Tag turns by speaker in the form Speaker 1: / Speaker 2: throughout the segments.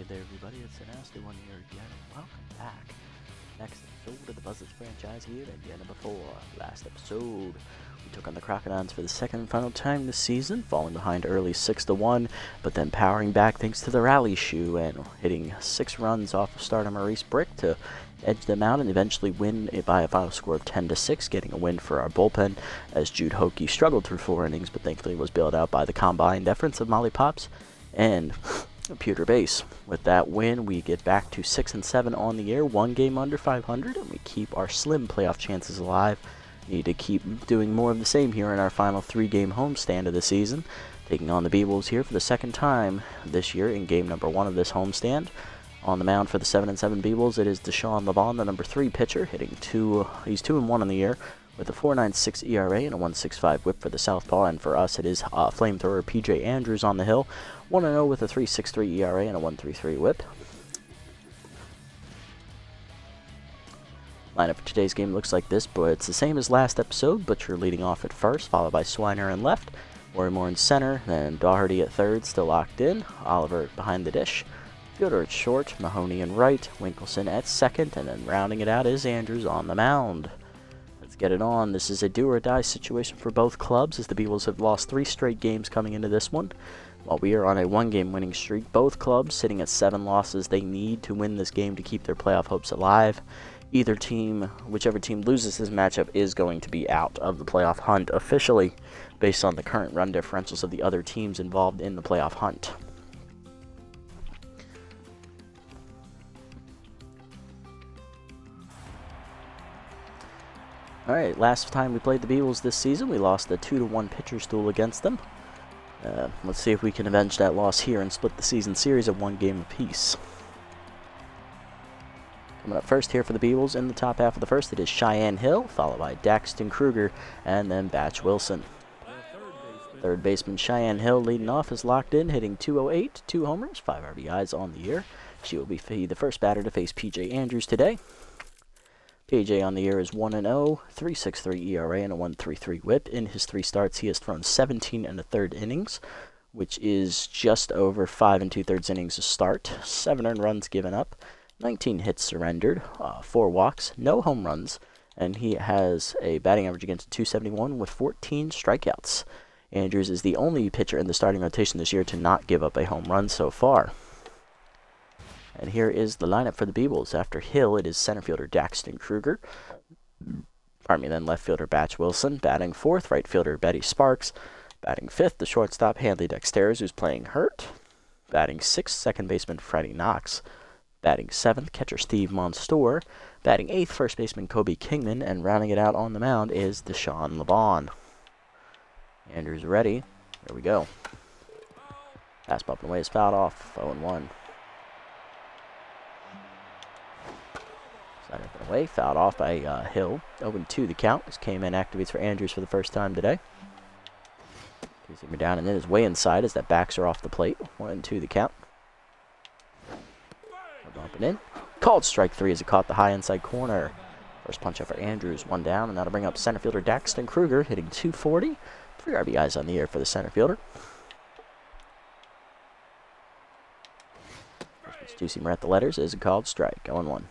Speaker 1: Hey there everybody, it's a nasty one here again. Welcome back. Next episode of the Buzzards franchise here at the end of before. Last episode, we took on the Crocodiles for the second and final time this season, falling behind early 6-1, but then powering back thanks to the rally shoe and hitting 6 runs off of starter Maurice Brick to edge them out and eventually win it by a final score of 10-6, getting a win for our bullpen as Jude Hokey struggled through 4 innings, but thankfully was bailed out by the combined efforts of Molly Pops and Pewter Base. With that win, we get back to 6-7 on the year, 1 game under 500, and we keep our slim playoff chances alive. Need to keep doing more of the same here in our final 3-game homestand of the season, taking on the B-Wolves here for the second time this year in game number 1 of this homestand. On the mound for the 7-7 B-Wolves, it is Deshaun LeBon, the number 3 pitcher, he's 2-1 on the year, with a 4.96 ERA and a 1.65 whip for the Southpaw, and for us it is flamethrower PJ Andrews on the hill, 1-0 with a 3.63 ERA and a 1.33 whip. Lineup for today's game looks like this, but it's the same as last episode. Butcher leading off at first, followed by Swiner in left, Worrymore in center, then Doherty at third, still locked in, Oliver behind the dish, Fielder at short, Mahoney in right, Winkleson at second, and then rounding it out is Andrews on the mound. Let's get it on. This is a do-or-die situation for both clubs, as the B-Wolves have lost 3 straight games coming into this one, while we are on a 1-game winning streak. Both clubs sitting at 7 losses. They need to win this game to keep their playoff hopes alive. Whichever team loses this matchup is going to be out of the playoff hunt officially, based on the current run differentials of the other teams involved in the playoff hunt. Alright, last time we played the B-Wolves this season, we lost a 2-1 pitcher's duel against them. Let's see if we can avenge that loss here and split the season series at 1 game apiece. Coming up first here for the B-Wolves in the top half of the first, it is Cheyenne Hill, followed by Daxton Kruger, and then Batch Wilson. Third baseman Cheyenne Hill leading off is locked in, hitting .208, 2 homers, 5 RBIs on the year. She will be the first batter to face PJ Andrews today. PJ on the year is 1-0, 3.63 ERA and a 1.33 whip. In his 3 starts, he has thrown 17 1/3 innings, which is just over 5 2/3 innings a start. 7 earned runs given up, 19 hits surrendered, 4 walks, no home runs, and he has a batting average against .271 with 14 strikeouts. Andrews is the only pitcher in the starting rotation this year to not give up a home run so far. And here is the lineup for the B-Wolves. After Hill, it is center fielder Daxton Kruger. Then left fielder Batch Wilson. Batting 4th, right fielder Betty Sparks. Batting 5th, the shortstop Handley Dexteres, who's playing hurt. Batting 6th, second baseman Freddie Knox. Batting 7th, catcher Steve Monstour. Batting 8th, first baseman Kobe Kingman. And rounding it out on the mound is Deshaun LeBon. Andrews ready. There we go. Fastball up and away is fouled off. 0-1. Side up and away, fouled off by Hill. 0-2 the count. This came in, activates for Andrews for the first time today. He's down and then is way inside as that backs her off the plate. 1-2 the count. Bumping in. Called strike 3 as it caught the high inside corner. First punch up for Andrews, 1 down, and that'll bring up center fielder Daxton Kruger, hitting .240. 3 RBIs on the year for the center fielder. First two-seamer at the letters is a called strike, 0-1.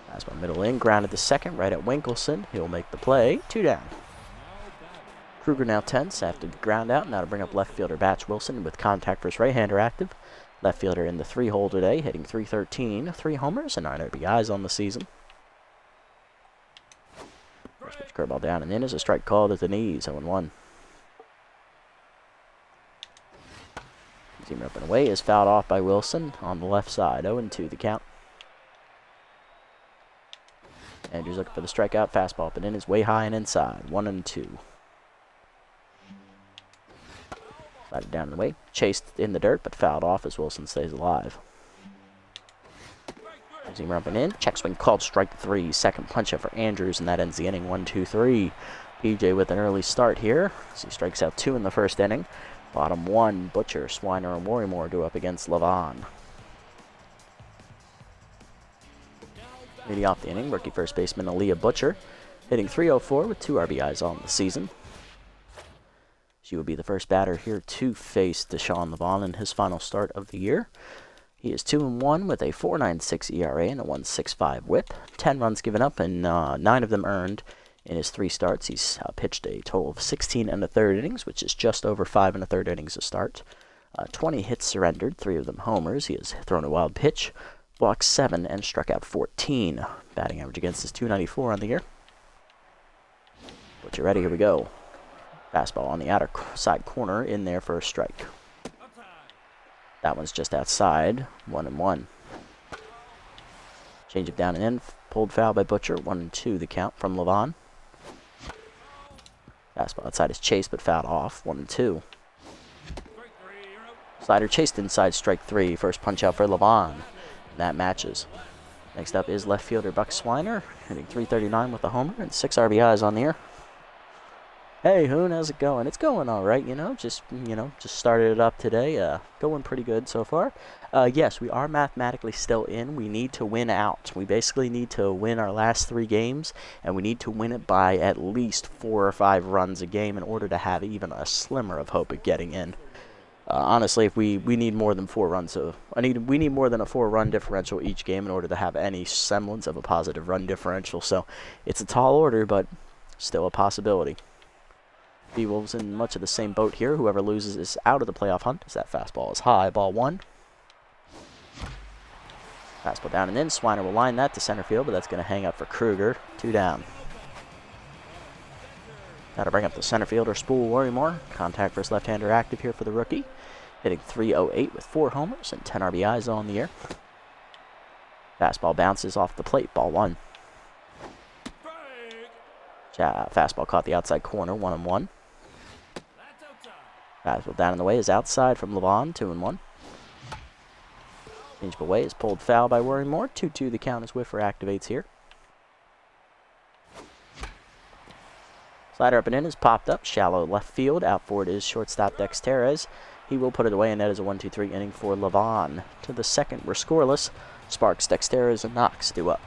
Speaker 1: Fastball middle in, grounded to second, right at Winkleson. He'll make the play. 2 down. Kruger now tense after the ground out. Now to bring up left fielder Batch Wilson with contact for his right-hander active. Left fielder in the 3-hole today, hitting .313, 3 homers and 9 RBIs on the season. First pitch curveball down and in is a strike called at the knees, 0-1. Seamer up and away is fouled off by Wilson on the left side, 0-2 the count. Andrews looking for the strikeout, fastball up and in is way high and inside, 1-2. Slided down and away, chased in the dirt, but fouled off as Wilson stays alive. Seamer up and in, check swing called strike 3, second punch up for Andrews, and that ends the inning, 1-2-3. PJ with an early start here, as he strikes out 2 in the first inning. Bottom 1, Butcher, Swiner, and Worrymore go up against LeVon. Leading off the inning, rookie first baseman Aaliyah Butcher, hitting .304 with 2 RBIs on the season. She will be the first batter here to face Deshaun Levon in his final start of the year. He is 2-1 with a 4.96 ERA and a 1.65 WHIP. 10 runs given up and 9 of them earned in his 3 starts. He's pitched a total of 16 1/3 innings, which is just over 5 1/3 innings a start. 20 hits surrendered, 3 of them homers. He has thrown a wild pitch, walked 7, and struck out 14. Batting average against is .294 on the year. But you're ready, here we go. Fastball on the outer side corner, in there for a strike. That one's just outside, 1-1. Change of down and in, pulled foul by Butcher, 1-2 the count from Levon. Fastball outside is chased but fouled off, 1-2. Slider chased inside, strike 3. First punch out for Levon. That matches. Next up is left fielder Buck Swiner, hitting .339 with a homer and 6 RBIs on the year. Hey, Hoon, how's it going? It's going all right, just started it up today. Going pretty good so far. Yes, we are mathematically still in. We need to win out. We basically need to win our last 3 games, and we need to win it by at least 4 or 5 runs a game in order to have even a slimmer of hope of getting in. Honestly, if we need more than 4 runs, we need more than a 4-run differential each game in order to have any semblance of a positive run differential. So it's a tall order, but still a possibility. B-Wolves in much of the same boat here. Whoever loses is out of the playoff hunt, as that fastball is high. Ball 1. Fastball down and in. Swiner will line that to center field, but that's going to hang up for Kruger. 2 down. Got to bring up the center fielder, Spool Worrymore. Contact versus left-hander active here for the rookie. Hitting .308 with 4 homers and 10 RBIs on the year. Fastball bounces off the plate. Ball 1. Fastball caught the outside corner. 1-1. Fastball down in the way is outside from Levon, 2-1. Change of away is pulled foul by Worrymore. 2-2 the count as Whiffer activates here. Slider up and in is popped up. Shallow left field. Out for it is shortstop Dexterez. He will put it away, and that is a 1-2-3 inning for Levon. To the second, we're scoreless. Sparks, Dexterez, and Knox due up.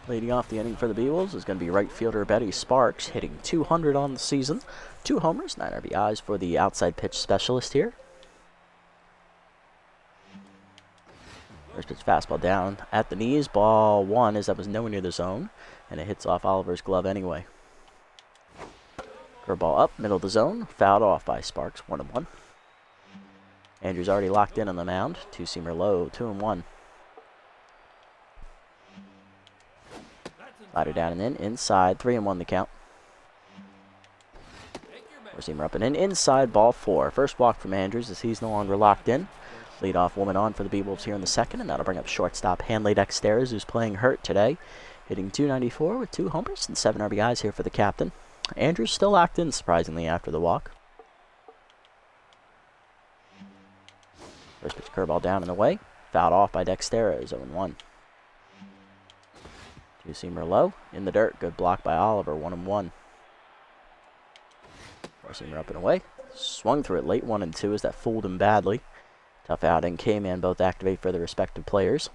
Speaker 1: Leading off the inning for the B-Wolves is going to be right fielder Betty Sparks, hitting .200 on the season. 2 homers, 9 RBIs for the outside pitch specialist here. First pitch fastball down at the knees. Ball 1, as that was nowhere near the zone, and it hits off Oliver's glove anyway. Curveball up, middle of the zone, fouled off by Sparks, 1-1. Andrews already locked in on the mound. 2-seamer low, 2-1. Slider down and in, inside, 3-1 the count. 4-seamer up and in, inside, ball 4. First walk from Andrews as he's no longer locked in. Leadoff woman on for the B-Wolves here in the second, and that'll bring up shortstop Hanley Dexterez, who's playing hurt today. Hitting .294 with 2 homers and 7 RBIs here for the captain. Andrews still locked in, surprisingly, after the walk. First pitch curveball down and away. Fouled off by Dexterez, 0-1. 2-seamer low, in the dirt, good block by Oliver, 1-1. 4-seamer up and away, swung through it late, 1-2 as that fooled him badly. Tough outing, K-Man both activate for their respective players.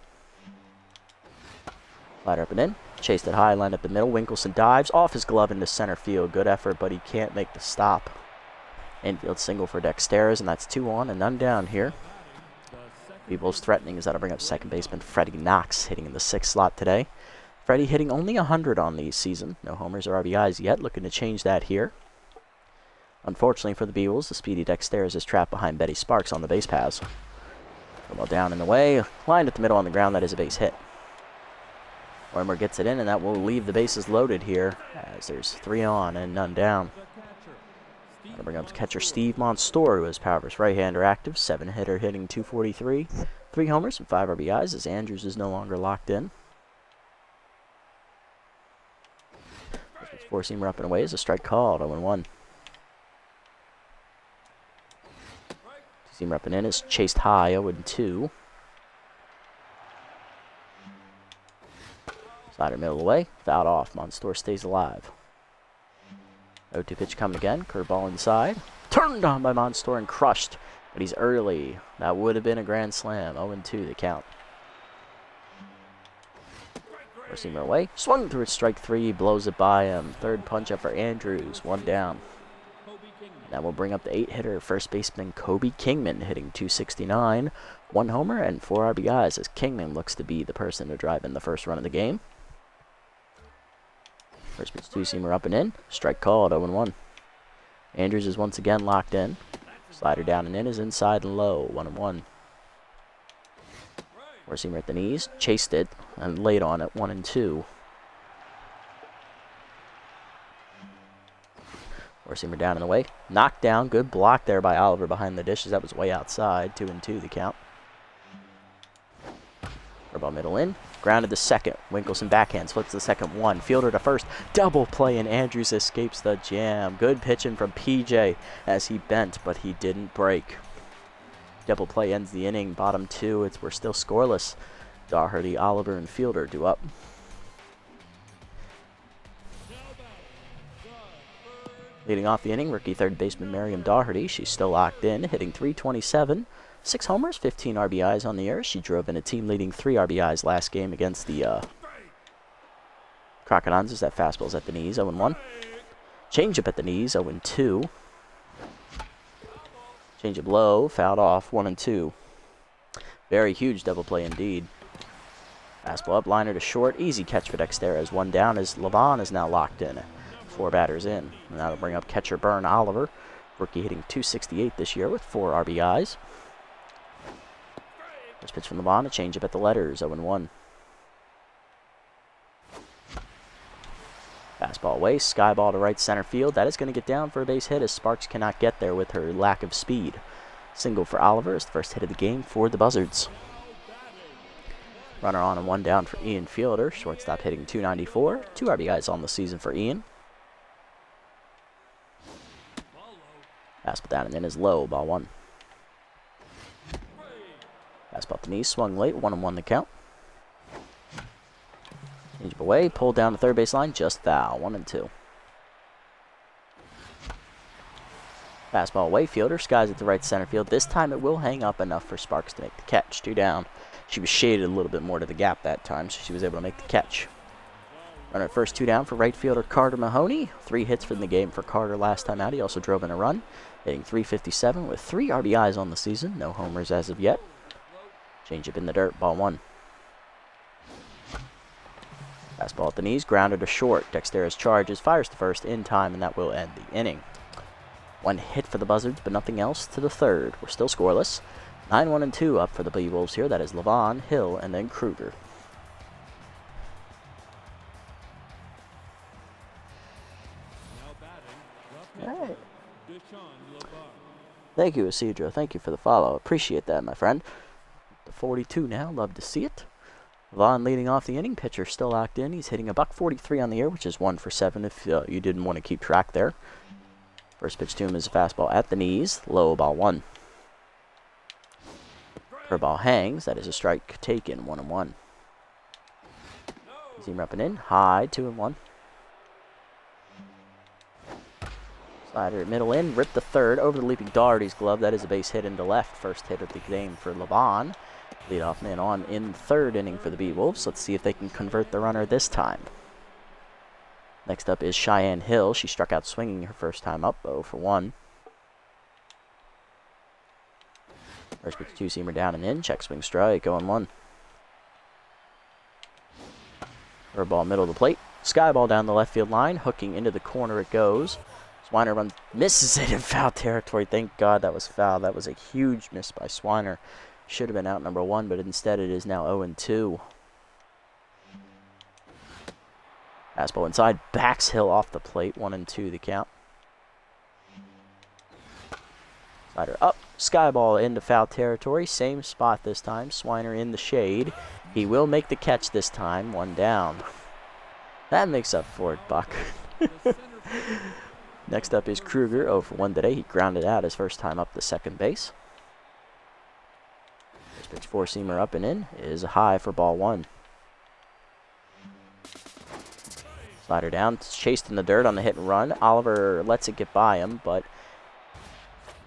Speaker 1: Slider up and in, chased it high, lined up the middle, Winkelson dives off his glove into center field, good effort, but he can't make the stop. Infield single for Dexterez, and that's 2 on and none down here. B-Wolves threatening as that'll bring up second baseman Freddie Knox, hitting in the 6th slot today. Freddie hitting only 100 on the season. No homers or RBIs yet. Looking to change that here. Unfortunately for the B-Wolves, the speedy Dexterez is trapped behind Betty Sparks on the base paths. Well down in the way. Lined at the middle on the ground. That is a base hit. Wormer gets it in, and that will leave the bases loaded here as there's 3 on and none down. I'll bring up catcher Steve Monstour, who is power versus right-hander active. 7-hitter hitting .243. 3 homers and 5 RBIs as Andrews is no longer locked in. 4-seamer up and away is a strike called, 0-1. 2-seamer up and in is chased high, 0-2. Slider middle away, fouled off. Monstour stays alive. 0-2 pitch coming again, curveball inside. Turned on by Monstour and crushed, but he's early. That would have been a grand slam, 0-2 the count. Four-seamer away. Swung through it, strike three, blows it by him. Third punch up for Andrews, one down. That will bring up the 8-hitter, first baseman Kobe Kingman, hitting .269, 1 homer and 4 RBIs, as Kingman looks to be the person to drive in the first run of the game. First pitch two-seamer up and in. Strike called, 0-1. Andrews is once again locked in. Slider down and in is inside and low, 1-1. Four-seamer at the knees, chased it, and laid on it, 1-2. Four-seamer down and away. Knocked down, good block there by Oliver behind the dishes. That was way outside, 2-2 the count. Curveball middle in, grounded to second. Winkelson backhands, flips the second one. Fielder to first, double play, and Andrews escapes the jam. Good pitching from PJ as he bent, but he didn't break. Double play ends the inning. Bottom two, we're still scoreless. Daugherty, Oliver, and Fielder due up. Leading off the inning, rookie third baseman Miriam Daugherty. She's still locked in, hitting .327. 6 homers, 15 RBIs on the year. She drove in a team-leading 3 RBIs last game against the Crocodons. That fastball's at the knees, 0-1. Changeup at the knees, 0-2. Changeup low, fouled off, 1-2. Very huge double play indeed. Fastball up, liner to short. Easy catch for Dexterez. 1 down as Levon is now locked in. 4 batters in. And that'll bring up catcher Byrne Oliver. Rookie hitting .268 this year with 4 RBIs. First pitch from Levon, a changeup at the letters, 0-1. Fastball away, sky ball to right center field. That is going to get down for a base hit as Sparks cannot get there with her lack of speed. Single for Oliver is the first hit of the game for the Buzzards. Runner on and 1 down for Ian Fielder. Shortstop hitting .294. 2 RBIs on the season for Ian. Fastball down and in is low, ball 1. Fastball at the knee, swung late, 1-1 the count. Changeup away, pulled down the third base line, just foul, 1-2. Fastball away, Fielder skies at the right center field. This time it will hang up enough for Sparks to make the catch. 2 down. She was shaded a little bit more to the gap that time, so she was able to make the catch. Runner at first, 2 down for right fielder Carter Mahoney. 3 hits from the game for Carter last time out. He also drove in a run, hitting .357 with 3 RBIs on the season. No homers as of yet. Changeup in the dirt, ball 1. Fastball at the knees, grounded to short. Dexterez charges, fires to first in time, and that will end the inning. 1 hit for the Buzzards, but nothing else to the third. We're still scoreless. 9-1-2 up for the B-Wolves here. That is Levon, Hill, and then Kruger. All right. Thank you, Isidro. Thank you for the follow. Appreciate that, my friend. The 42 now. Love to see it. Vaughn leading off the inning. Pitcher still locked in. He's hitting a .143 on the year, which is 1 for 7 if you didn't want to keep track there. First pitch to him is a fastball at the knees. Low, ball 1. Curveball hangs. That is a strike taken, 1-1. Seam up and in. High, 2-1. Slider middle in. Rip the third over the leaping Daugherty's glove. That is a base hit into left. First hit of the game for Levon. Leadoff man on in the third inning for the B-Wolves. Let's see if they can convert the runner this time. Next up is Cheyenne Hill. She struck out swinging her first time up, 0 for 1. First pitch, 2-seamer down and in. Check swing strike, 0-1. Curveball middle of the plate. Sky ball down the left field line. Hooking into the corner it goes. Swiner runs, misses it in foul territory. Thank God that was foul. That was a huge miss by Swiner. Should have been out number 1, but instead it is now 0-2. Fastball inside, backs Hill off the plate, 1-2 the count. Slider up, sky ball into foul territory, same spot this time. Swiner in the shade. He will make the catch this time, 1 down. That makes up for it, Buck. Next up is Kruger, 0 for 1 today. He grounded out his first time up the second base. First pitch, 4-seamer up and in is high for ball 1. Slider down, chased in the dirt on the hit and run. Oliver lets it get by him, but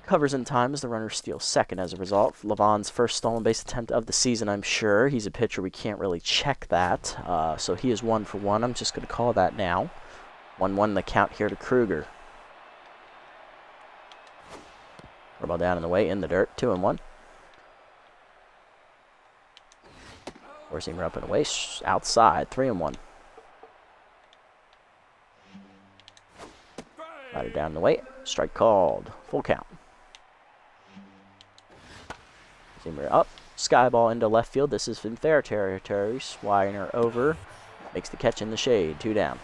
Speaker 1: Covers in time as the runner steals second as a result. Levon's first stolen base attempt of the season, I'm sure. He's a pitcher. We can't really check that. So he is 1 for 1. I'm just going to call that now. 1-1 the count here to Kruger. Ball down in the way, in the dirt. 2-1. Four-seamer up and away. Outside. 3-1. Slider down in the way. Strike called. Full count. Seamer up. Sky ball into left field. This is in fair territory. Swiner over. Makes the catch in the shade. 2 down.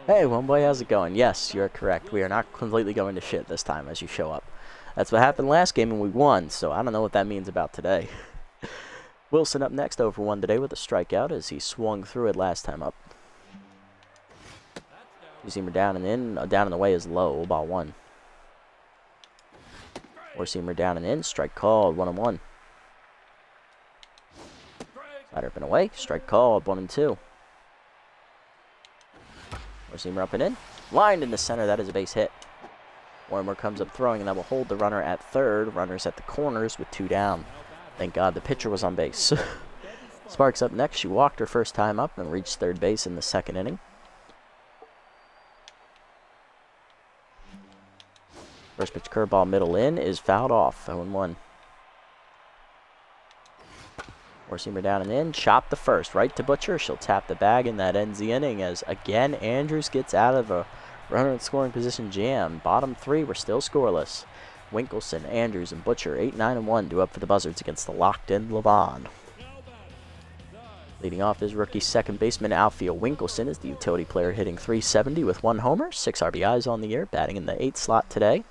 Speaker 1: Hey, one boy, how's it going? Yes, you're correct. We are not completely going to shit this time as you show up. That's what happened last game and we won, so I don't know what that means about today. Wilson up next, 0 for 1 today with a strikeout as he swung through it last time up. Two-seamer down and in. Down and away is low. Ball 1. Four-seamer down and in. Strike called. 1-1. Slider up and away. Strike called. 1-2. Four-seamer up and in. Lined in the center. That is a base hit. Warmer comes up throwing, and that will hold the runner at third. Runners at the corners with 2 down. Thank God the pitcher was on base. Sparks up next. She walked her first time up and reached third base in the second inning. First pitch curveball middle in is fouled off. 0-1. Four-seamer down and in. Chop the first. Right to Butcher. She'll tap the bag, and that ends the inning as, again, Andrews gets out of a runner in scoring position jam. Bottom 3 were still scoreless. Winkelson, Andrews, and Butcher, 8-9-1, due up for the Buzzards against the locked-in Levon. Leading off is rookie second baseman outfield Winkelson is the utility player, hitting .370 with 1 homer, 6 RBIs on the year, batting in the 8th slot today.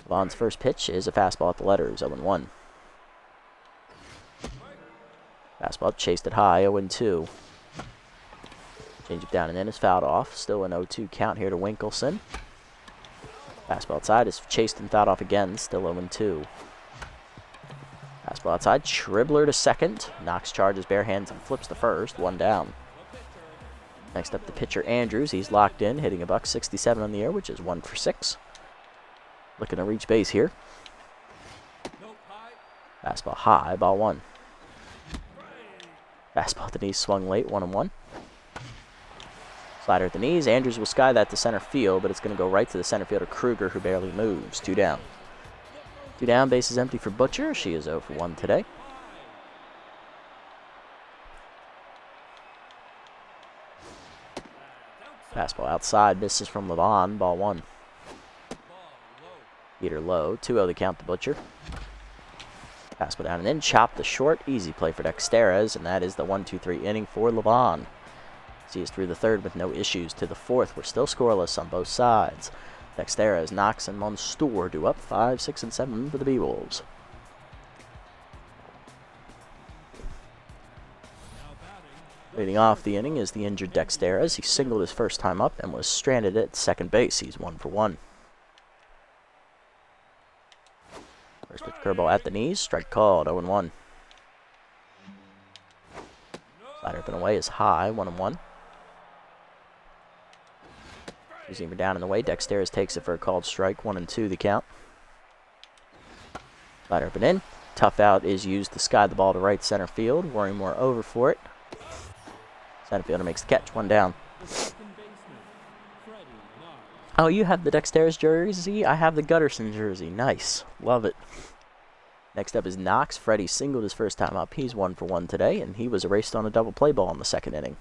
Speaker 1: Levon's first pitch is a fastball at the letters, 0-1. Fastball chased it high, 0-2. Changeup down and in is fouled off. Still an 0-2 count here to Winkelson. Fastball outside is chased and fouled off again. Still 0-2. Fastball outside. Dribbler to second. Knox charges bare hands and flips the first. 1 down. Next up the pitcher Andrews. He's locked in, hitting a .167 on the year, which is 1 for 6. Looking to reach base here. Fastball high. Ball 1. Fastball at the knees swung late. 1-1. Slider at the knees. Andrews will sky that to center field, but it's going to go right to the center fielder Kruger, who barely moves. 2 down. 2 down. Base is empty for Butcher. She is 0 for 1 today. Fastball outside. Misses from Levon. Ball 1. Heater low. 2-0 the count to Butcher. Fastball down and in. Chop the short. Easy play for Dexteras, and that is the 1-2-3 inning for Levon. He is through the third with no issues. To the fourth, we're still scoreless on both sides. Dexteras, Knox, and Monstour do up 5, 6, and 7 for the B-Wolves. Leading off the inning is the injured Dexteras. He singled his first time up and was stranded at second base. He's 1 for 1. First pitch curveball at the knees. Strike called. 0-1. Slider up and away is high. 1-1. Two-seamer down and away. Dexteras takes it for a called strike. 1-2 the count. Slider up and in. Tough out is used to sky the ball to right center field. Worrymore over for it. Center fielder makes the catch. 1 down. Oh, you have the Dexteras jersey? I have the Gutterson jersey. Nice. Love it. Next up is Knox. Freddie singled his first time up. He's 1 for 1 today, and he was erased on a double play ball in the second inning.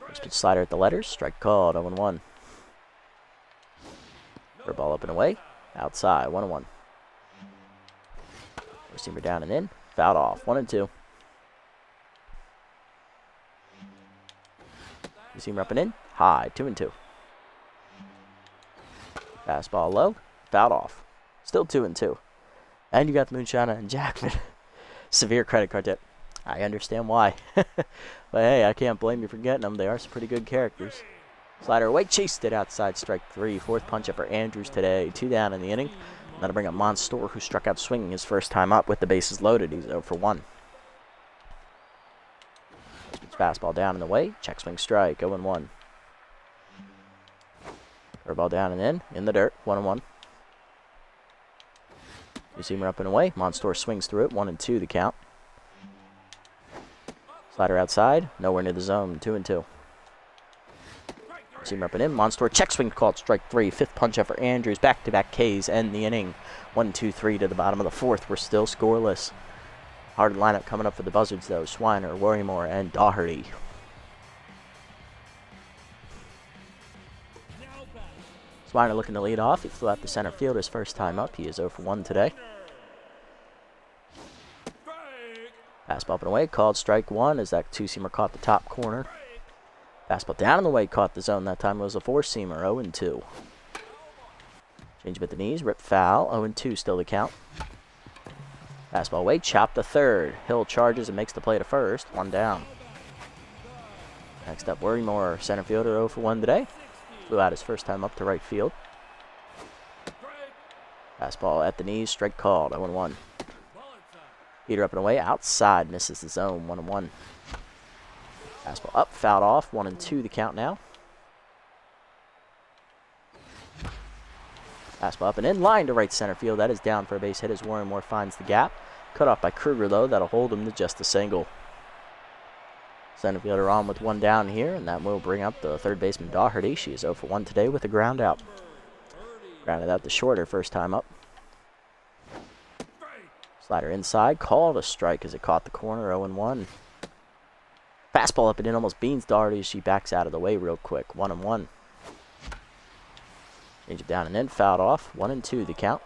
Speaker 1: First pitch slider at the letters. Strike called. 0-1. For ball up and away. Outside. 1-1. Receiver down and in. Fouled off. 1-2. Receiver up and in. High. 2-2. Fastball low. Fouled off. Still 2-2. And you got the Moonshiner and Jackman. Severe credit card debt. I understand why. But hey, I can't blame you for getting them. They are some pretty good characters. Slider away. Chased it outside. Strike 3. Fourth punch up for Andrews today. 2 down in the inning. That'll bring up Monstour, who struck out swinging his first time up with the bases loaded. He's 0 for 1. Fastball down in the way. Check swing strike. 0-1. Curveball down and in the dirt, 1-1. Two-seamer up and away. Monstor swings through it, 1-2 the count. Slider outside, nowhere near the zone, 2-2. Two-seamer up and in. Monstor check swing called strike 3. Fifth punch out for Andrews. Back-to-back Ks end the inning. 1-2-3 to the bottom of the fourth. We're still scoreless. Hard lineup coming up for the Buzzards, though. Swiner, Worrymore, and Doherty. Swiner looking to lead off. He flew out the center field his first time up. He is 0 for 1 today. Fastball up and away, called strike 1 as that two-seamer caught the top corner. Fastball down and away, caught the zone. That time it was a four-seamer, 0-2. Change up at the knees, rip foul, 0-2 still the count. Fastball away, chop to third. Hill charges and makes the play to first, 1 down. Next up, Worrymore, center fielder, 0 for 1 today. Flew out his first time up to right field. Fastball at the knees, strike called, 0-1. Heater up and away, outside, misses the zone, 1-1. Fastball up, fouled off, 1-2 the count now. Fastball up and in, line to right center field. That is down for a base hit as Worrymore finds the gap. Cut off by Kruger, though. That'll hold him to just a single. Center fielder on with 1 down here, and that will bring up the third baseman Doherty. She is 0 for 1 today with a ground out. Grounded out to short her first time up. Slider inside, called a strike as it caught the corner, 0-1. Fastball up and in, almost beans Doherty as she backs out of the way real quick, 1-1. Change it down and in, fouled off, 1-2 the count.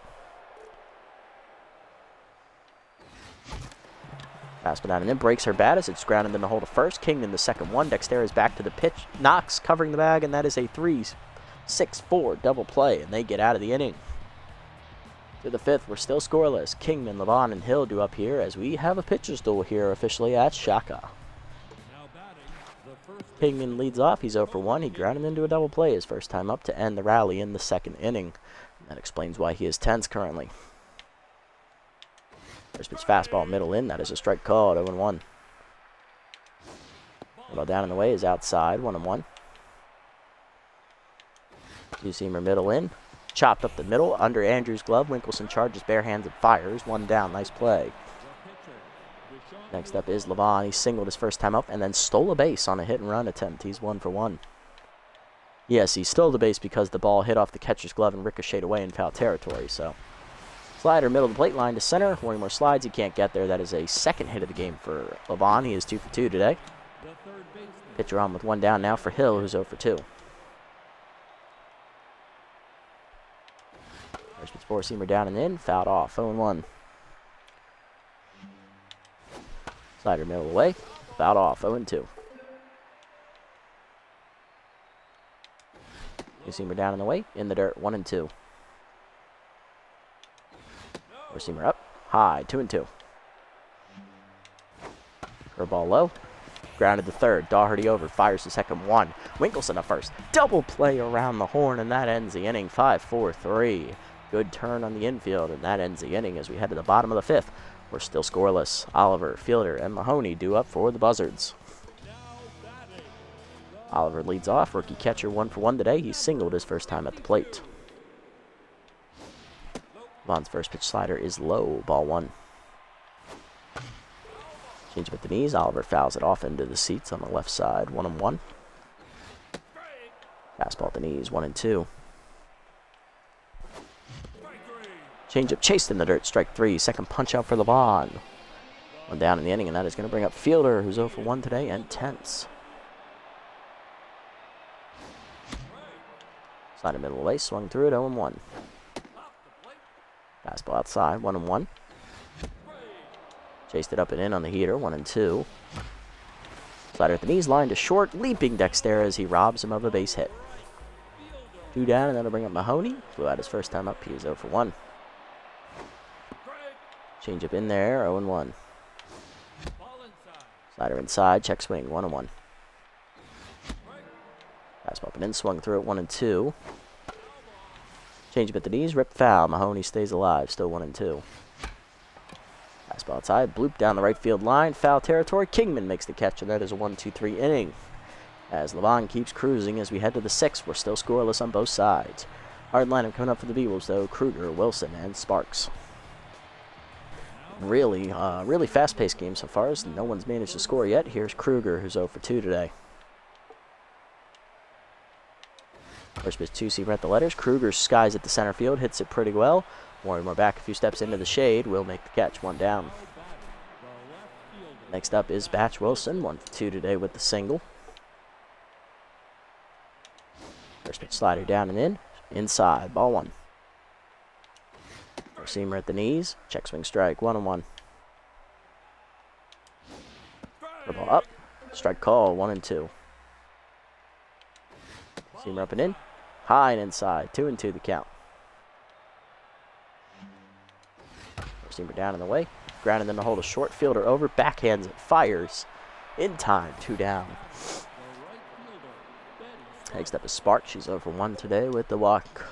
Speaker 1: Fastball down and in, breaks her bat as it's grounded in the hole to first. Kingman the second one, Dexter is back to the pitch, Knox covering the bag, and that is a 3-6-4 double play, and they get out of the inning. To the fifth, we're still scoreless. Kingman, Levon, and Hill do up here as we have a pitcher's duel here officially at Shaka. Kingman leads off. He's 0 for 1. He grounded into a double play his first time up to end the rally in the second inning. That explains why he is tense currently. First pitch fastball, middle in. That is a strike called, 0-1. Ball down in the way is outside, 1-1. Two-seamer middle in. Chopped up the middle, under Andrews' glove. Winkelson charges bare hands and fires. 1 down, nice play. Next up is Levon. He singled his first time up and then stole a base on a hit-and-run attempt. He's 1 for 1. Yes, he stole the base because the ball hit off the catcher's glove and ricocheted away in foul territory. So, slider, middle of the plate, line to center. Worrymore slides. He can't get there. That is a second hit of the game for Levon. He is 2 for 2 today. Pitcher on with 1 down now for Hill, who's 0 for 2. First pitch four-seamer down and in, fouled off, 0-1. Slider middle away, fouled off, 0-2. Two-seamer down in the way, in the dirt, 1-2. Four-seamer up, high, 2-2. Curveball low, grounded to third. Doherty over, fires the second, 1. Winkelson up first, double play around the horn, and that ends the inning, 5-4-3. Good turn on the infield, and that ends the inning as we head to the bottom of the fifth. We're still scoreless. Oliver, Fielder, and Mahoney due up for the Buzzards. Oliver leads off. Rookie catcher 1 for 1 today. He singled his first time at the plate. Vaughn's first pitch slider is low, ball 1. Change up at the knees. Oliver fouls it off into the seats on the left side, 1-1. Fastball at the knees, 1-2. Changeup chased in the dirt, strike 3. Second punch out for Levon. 1 down in the inning, and that is going to bring up Fielder, who's 0 for 1 today, and tense. Slider middle away, swung through it, 0-1. Fastball outside, 1-1. Chased it up and in on the heater, 1-2. Slider at the knees, line to short, leaping Dexter as he robs him of a base hit. 2 down, and that'll bring up Mahoney. Flew out his first time up, he is 0 for 1. Change up in there, 0-1. Slider inside, check swing, 1-1. Fastball up and in, swung through it, 1-2. Change up at the knees, rip foul. Mahoney stays alive, still 1-2. Fastball outside, bloop down the right field line, foul territory. Kingman makes the catch, and that is a 1-2-3 inning. as Levon keeps cruising as we head to the 6th. We're still scoreless on both sides. Hard lineup coming up for the Beagles, though. Kruger, Wilson, and Sparks. Really fast-paced game so far, as no one's managed to score yet. Here's Kruger, who's 0 for 2 today. First pitch, two-seamer at the letters. Kruger skies at the center field, hits it pretty well. More back a few steps into the shade. Will make the catch, 1 down. Next up is Batch Wilson, 1 for 2 today with the single. First pitch, slider down and in. Inside, ball 1. Seamer at the knees. Check swing strike, 1-1. Ball up. Strike call, 1-2. Seamer up and in. High and inside, 2-2 the count. Seamer down in the way. Grounding them to hold a short fielder over. Backhands it, fires. In time, 2 down. Next up is Spark. She's 0 for 1 today with the walk.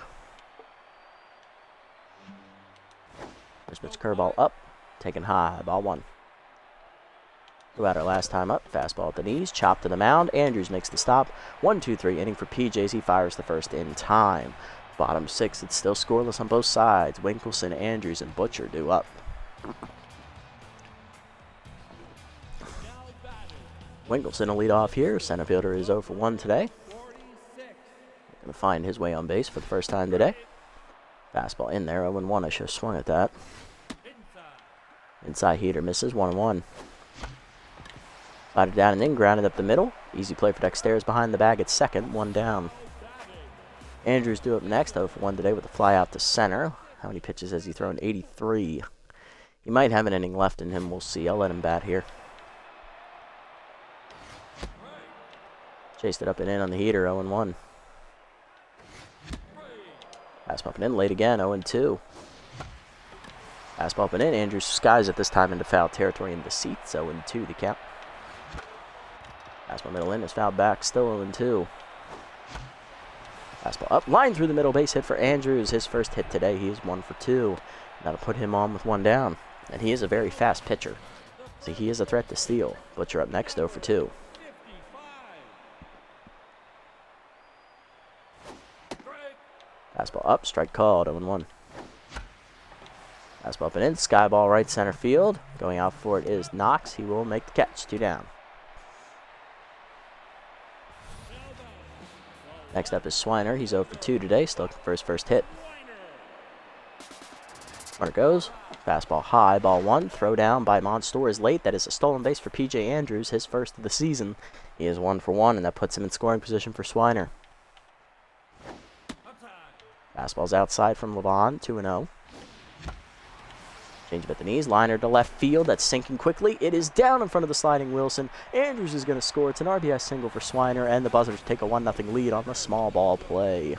Speaker 1: First pitch curveball up. Taken high, ball 1. Who had her last time up. Fastball at the knees. Chopped to the mound. Andrews makes the stop. 1-2-3 inning for PJs. He fires the first in time. Bottom 6, it's still scoreless on both sides. Winkelson, Andrews, and Butcher due up. Winkelson will lead off here. Center fielder is 0 for 1 today. Going to find his way on base for the first time today. Fastball in there, 0-1. I should have swung at that. Inside heater misses, 1-1. Slided down and in, grounded up the middle. Easy play for Dexter's behind the bag at second, 1 down. Andrews due up next, 0 for 1 today with a fly out to center. How many pitches has he thrown? 83. He might have an inning left in him, we'll see. I'll let him bat here. Chased it up and in on the heater, 0-1. Fastball up and in, late again, 0-2. Fastball up and in, Andrews skies it this time into foul territory in the seats, 0-2 the count. Fastball middle in is fouled back, still 0-2. Fastball up, line through the middle, base hit for Andrews. His first hit today, he is 1 for 2. That'll put him on with 1 down. And he is a very fast pitcher, so he is a threat to steal. Butcher up next, 0 for 2. Fastball up, strike called, 0-1. Fastball up and in, sky ball right center field. Going out for it is Knox. He will make the catch, 2 down. Next up is Swiner. He's 0 for 2 today, still looking for his first hit. Runner goes. Fastball high, ball 1. Throw down by Monstour is late. That is a stolen base for PJ Andrews, his first of the season. He is 1 for 1, and that puts him in scoring position for Swiner. Fastball's outside from Levon, 2-0. Change up at the knees, liner to left field. That's sinking quickly. It is down in front of the sliding Wilson. Andrews is going to score. It's an RBI single for Swiner, and the Buzzards take a 1-0 lead on the small ball play.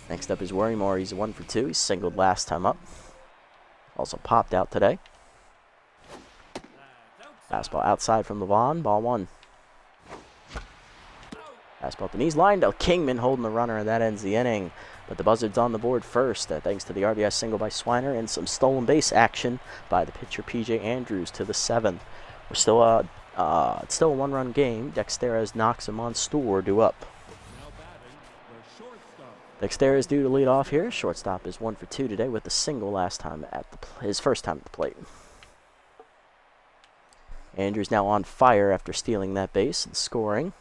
Speaker 1: Next up is Worrymore. He's 1 for 2. He singled last time up. Also popped out today. Fastball outside from Levon, ball 1. Fastball at the knees, line to Kingman holding the runner, and that ends the inning. But the Buzzards on the board first, thanks to the RBI single by Swiner and some stolen base action by the pitcher PJ Andrews to the 7th. We're still it's still a 1-run game. Dexterez, Knox, and Monstour due up. Dexterez due to lead off here. Shortstop is 1 for 2 today with the single last time at his first time at the plate. Andrews now on fire after stealing that base and scoring,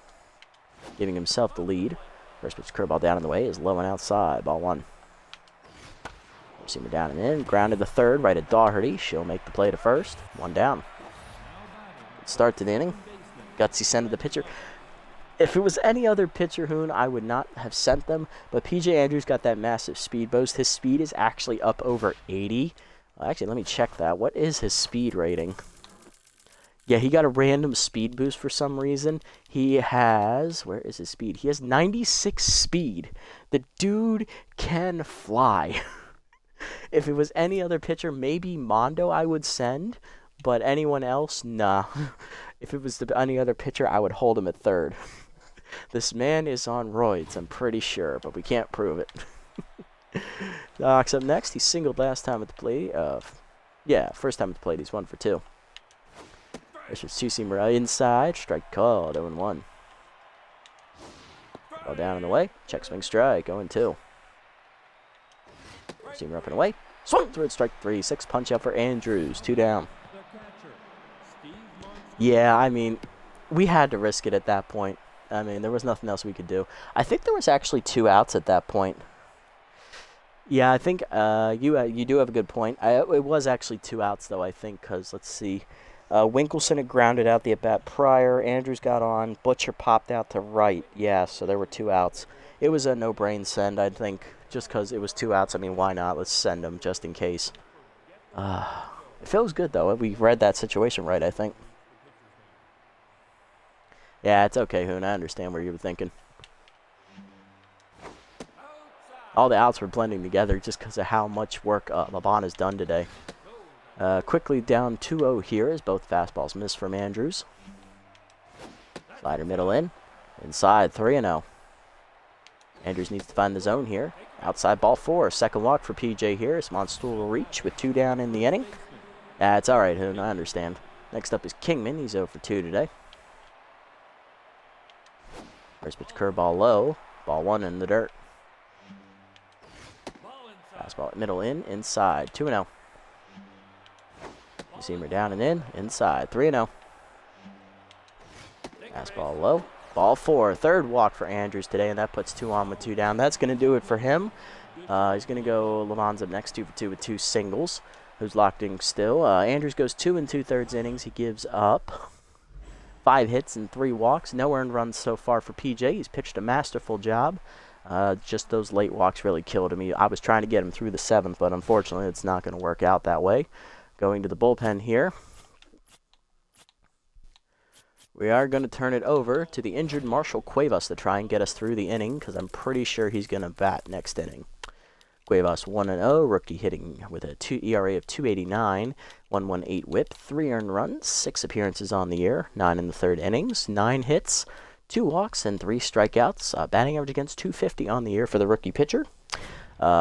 Speaker 1: giving himself the lead. First pitch curveball down in the way is low and outside, ball 1. Seamer down and in, grounded to third, right at Daugherty. She'll make the play to first, 1 down. Good start to the inning. Gutsy send to the pitcher. If it was any other pitcher, Hoon, I would not have sent them, but PJ Andrews got that massive speed boost. His speed is actually up over 80. Actually, let me check that. What is his speed rating? Yeah, he got a random speed boost for some reason. He has, where is his speed? He has 96 speed. The dude can fly. If it was any other pitcher, maybe Mondo I would send, but anyone else, nah. If it was any other pitcher, I would hold him at third. This man is on roids, I'm pretty sure, but we can't prove it. Knox up next. He singled last time at the plate. First time at the plate, he's 1 for 2. This is two-seamer inside, strike called, 0-1. Ball down and away. Check swing strike. 0-2. Seamer up and away. Swung through it. Strike 3. 6 punch out for Andrews. 2 down. Yeah, I mean, we had to risk it at that point. I mean, there was nothing else we could do. I think there was actually 2 outs at that point. Yeah, I think you do have a good point. It was actually 2 outs, though, I think, because, let's see. Winkelson had grounded out the at-bat prior. Andrews got on. Butcher popped out to right. Yeah, so there were 2 outs. It was a no-brain send, I think, just because it was 2 outs. I mean, why not? Let's send them just in case. It feels good, though. We read that situation right, I think. Yeah, it's okay, Hoon. I understand where you were thinking. All the outs were blending together just because of how much work Laban has done today. Quickly down 2-0 here as both fastballs miss from Andrews. Slider middle in. Inside 3-0. Andrews needs to find the zone here. Outside ball 4. Second walk for PJ here. Monstool will reach with 2 down in the inning. It's all right, Hoon. I understand. Next up is Kingman. He's 0 for 2 today. First pitch curveball low. Ball 1 in the dirt. Fastball middle in. Inside 2-0. Seamer down and in. Inside 3-0. Fastball low. Ball 4. Third walk for Andrews today, and that puts 2 on with 2 down. That's going to do it for him. He's going to go. Lavan's up next, 2 for 2 with 2 singles. Who's locked in still. Andrews goes 2 2/3 innings. He gives up 5 hits and 3 walks. No earned runs so far for PJ. He's pitched a masterful job. Just those late walks really killed him. I was trying to get him through the 7th, but unfortunately it's not going to work out that way. Going to the bullpen here. We are going to turn it over to the injured Marshall Cuevas to try and get us through the inning, because I'm pretty sure he's going to bat next inning. Cuevas 1-0, rookie hitting with a ERA of 2.89, 1.18 whip, 3 earned runs, 6 appearances on the year, 9 in the 3rd innings, 9 hits, 2 walks, and 3 strikeouts. Batting average against 250 on the year for the rookie pitcher.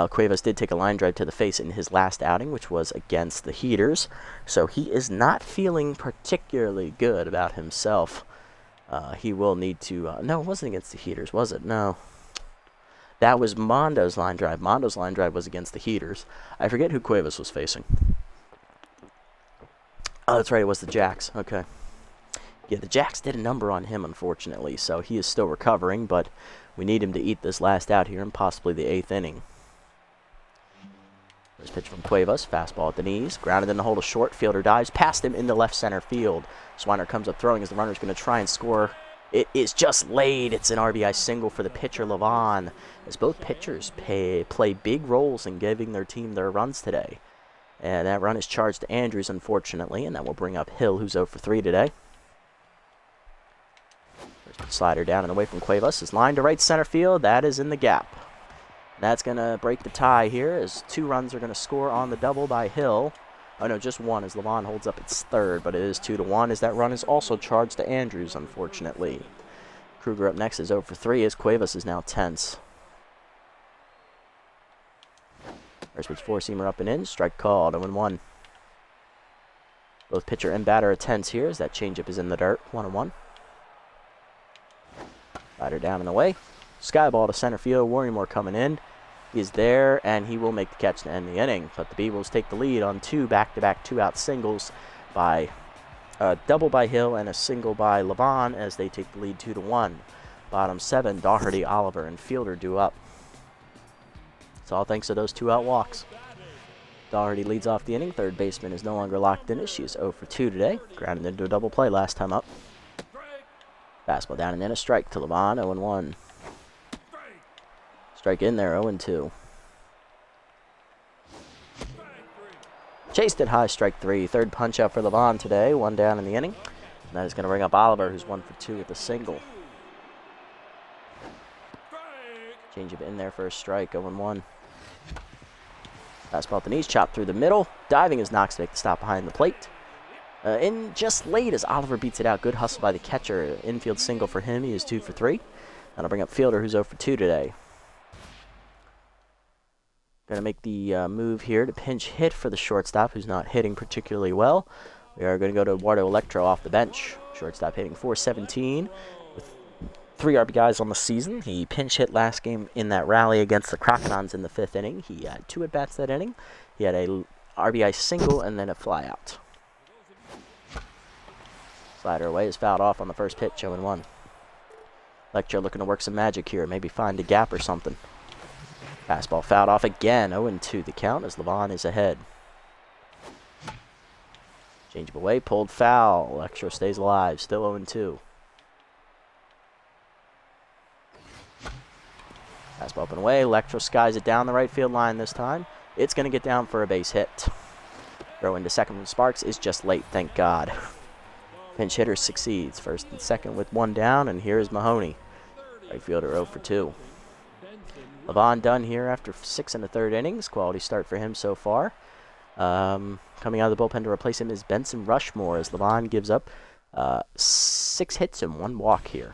Speaker 1: Cuevas did take a line drive to the face in his last outing, which was against the Heaters, so he is not feeling particularly good about himself. He will need to... no, it wasn't against the Heaters, was it? No. That was Mondo's line drive. Mondo's line drive was against the Heaters. I forget who Cuevas was facing. Oh, that's right, it was the Jacks. Okay. Yeah, the Jacks did a number on him, unfortunately, so he is still recovering, but we need him to eat this last out here in possibly the 8th inning. First pitch from Cuevas, fastball at the knees, grounded in the hole to short, fielder dives past him into left center field. Swiner comes up throwing as the runner's going to try and score. It is just laid. It's an RBI single for the pitcher, Lavan, as both pitchers play big roles in giving their team their runs today. And that run is charged to Andrews, unfortunately, and that will bring up Hill, who's 0 for 3 today. First slider down and away from Cuevas. His line to right center field. That is in the gap. That's going to break the tie here as 2 runs are going to score on the double by Hill. Oh, no, just 1 as Lavan holds up its 3rd, but it is 2-1 as that run is also charged to Andrews, unfortunately. Kruger up next is 0 for 3 as Cuevas is now tense. First pitch 4-seamer up and in. Strike called, 0-1. Both pitcher and batter are tense here as that changeup is in the dirt, 1-1. Slider down and away. Sky ball to center field. Worrymore coming in. He is there, and he will make the catch to end the inning. But the Beagles take the lead on 2 back-to-back 2-out singles by double by Hill and a single by Lavan as they take the lead 2-1. Bottom 7, Daugherty, Oliver, and Fielder due up. It's all thanks to those 2-out walks. Daugherty leads off the inning. Third baseman is no longer locked in. She is 0 for 2 today. Grounded into a double play last time up. Fastball down and in, a strike to Lavan, 0-1. Strike in there, 0-2. Chased it high, strike 3. Third punch out for Lavan today, 1 down in the inning. And that is going to bring up Oliver, who's 1 for 2 with a single. Change it in there for a strike, 0-1. Fastball at the knees, chopped through the middle. Diving is Knox to make the stop behind the plate. In just late as Oliver beats it out. Good hustle by the catcher. Infield single for him. He is 2 for 3. That'll bring up Fielder, who's 0 for 2 today. Going to make the move here to pinch hit for the shortstop, who's not hitting particularly well. We are going to go to Eduardo Electro off the bench. Shortstop hitting .417 with 3 RBIs on the season. He pinch hit last game in that rally against the Crocodons in the 5th inning. He had 2 at-bats that inning. He had a RBI single and then a flyout. Slider away is fouled off on the first pitch, 0-1. Lecter looking to work some magic here, maybe find a gap or something. Fastball fouled off again, 0-2 the count as Levon is ahead. Change away, pulled foul. Lecter stays alive, still 0-2. Fastball up and away. Lecter skies it down the right field line this time. It's going to get down for a base hit. Throw into second from Sparks is just late, thank God. Pinch hitter succeeds. First and second with 1 down, and here's Mahoney. Right fielder 0 for 2. Levon done here after 6 1/3 innings. Quality start for him so far. Coming out of the bullpen to replace him is Benson Rushmore as Levon gives up 6 hits and 1 walk here.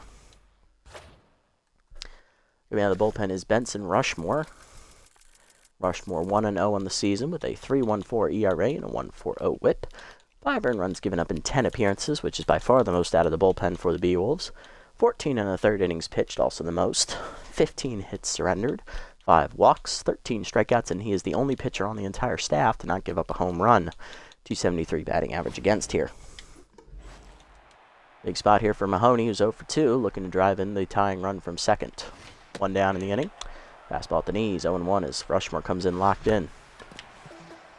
Speaker 1: Coming out of the bullpen is Benson Rushmore. Rushmore 1-0 on the season with a 3.14 ERA and a 1.40 WHIP. 5 earned runs given up in 10 appearances, which is by far the most out of the bullpen for the Beewolves. 14 1/3 innings pitched, also the most. 15 hits surrendered. 5 walks, 13 strikeouts, and he is the only pitcher on the entire staff to not give up a home run. 273 batting average against here. Big spot here for Mahoney, who's 0 for 2, looking to drive in the tying run from second. 1 down in the inning. Fastball at the knees, 0-1 as Rushmore comes in locked in.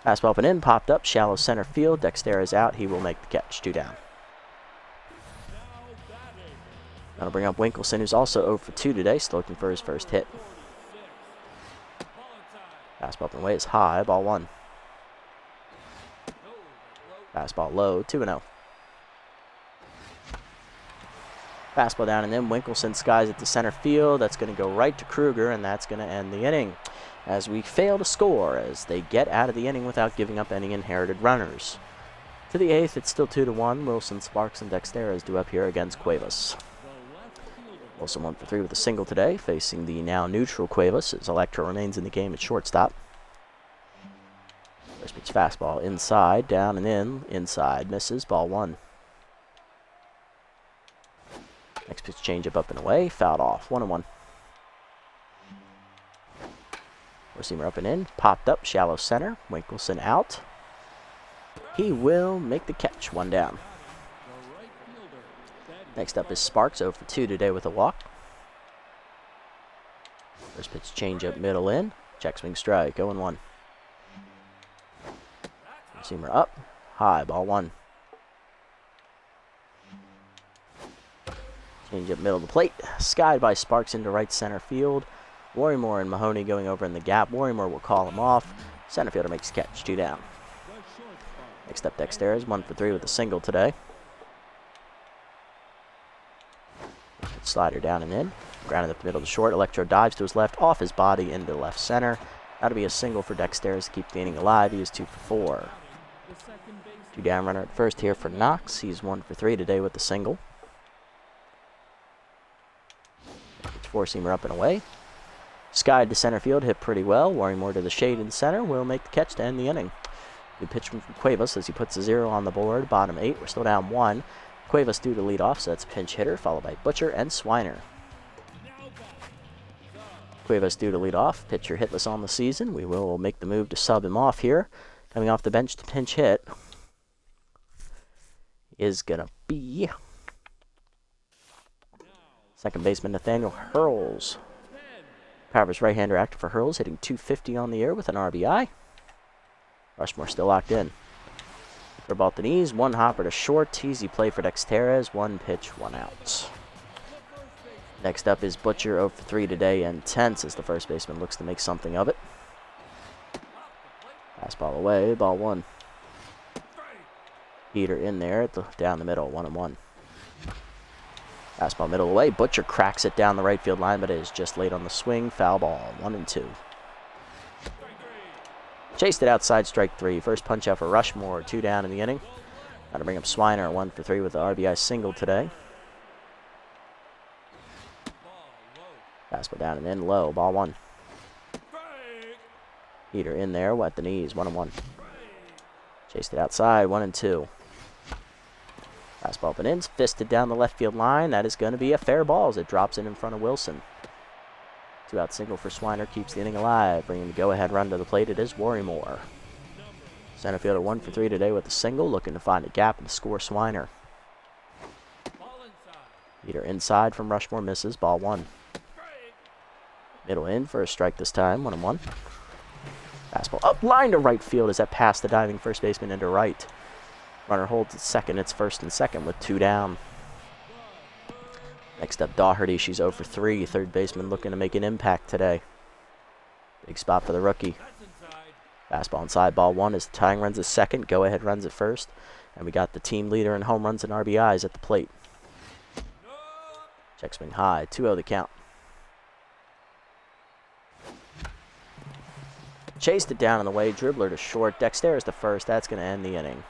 Speaker 1: Fastball up and in, popped up, shallow center field. Dexter is out. He will make the catch. 2 down. That'll bring up Winkleson, who's also 0 for 2 today, still looking for his first hit. Fastball up and away is high, ball 1. Fastball low, 2-0. Fastball down and in. Winkleson skies it to center field. That's going to go right to Kruger, and that's going to end the inning as we fail to score as they get out of the inning without giving up any inherited runners. To the 8th, it's still 2-1. Wilson, Sparks, and Dexter due up here against Cuevas. Wilson 1 for 3 with a single today, facing the now neutral Cuevas as Electra remains in the game at shortstop. First pitch fastball inside, down and in, inside, misses, ball 1. Next pitch changeup up and away, fouled off, 1-1. Four-seamer up and in, popped up, shallow center, Winkleson out. He will make the catch, 1 down. Next up is Sparks, 0 for 2 today with a walk. First pitch changeup middle in, check swing strike, 0-1. Four-seamer up, high, ball 1. Changeup middle of the plate, skied by Sparks into right center field. Warrymore and Mahoney going over in the gap. Warrymore will call him off. Center fielder makes catch, 2 down. Next up, Dexter is 1 for 3 with a single today. Slider down and in. Grounded up the middle of the short. Electro dives to his left, off his body into left center. That'll be a single for Dexter to keep the inning alive. He is 2 for 4. 2 down runner at first here for Knox. He's 1 for 3 today with the single. Four-seamer up and away. Skied to center field, hit pretty well. Warrymore to the shade in center will make the catch to end the inning. Good pitch from Cuevas as he puts a 0 on the board. Bottom 8, we're still down 1. Cuevas due to lead off, so that's a pinch hitter, followed by Butcher and Swiner. Cuevas due to lead off, pitcher hitless on the season. We will make the move to sub him off here. Coming off the bench to pinch hit is going to be second baseman Nathaniel Hurls. Powers right-hander active for Hurls, hitting .250 on the year with an RBI. Rushmore still locked in. For ball at the knees, 1 hopper to short. Easy play for Dexterez. 1 pitch, 1 out. Next up is Butcher, 0 for 3 today, and tense as the first baseman looks to make something of it. Fastball away, ball 1. Heater in there down the middle, 1-1. Fastball middle away. Butcher cracks it down the right field line, but it is just late on the swing. Foul ball, 1-2. Chased it outside, strike 3. First punch out for Rushmore, 2 down in the inning. Got to bring up Swiner, 1 for 3 with the RBI single today. Fastball down and in, low, ball 1. Heater in there, at the knees, 1-1. Chased it outside, 1-2. Fastball up and in, fisted down the left field line. That is going to be a fair ball as it drops in front of Wilson. 2-out single for Swiner keeps the inning alive, bringing the go-ahead run to the plate. It is Worrymore. Center fielder 1 for 3 today with a single, looking to find a gap and score Swiner. Heater inside from Rushmore misses, ball 1. Middle in for a strike this time, 1-1. Fastball up line to right field as that passed the diving first baseman into right. Runner holds at second. It's first and second with 2 down. Next up, Daugherty. She's 0 for 3. Third baseman looking to make an impact today. Big spot for the rookie. Fastball inside, ball 1 as the tying runs at second. Go ahead runs at first. And we got the team leader in home runs and RBIs at the plate. Check swing high. 2-0 the count. Chased it down in the way. Dribbler to short. Dexter is the first. That's going to end the inning.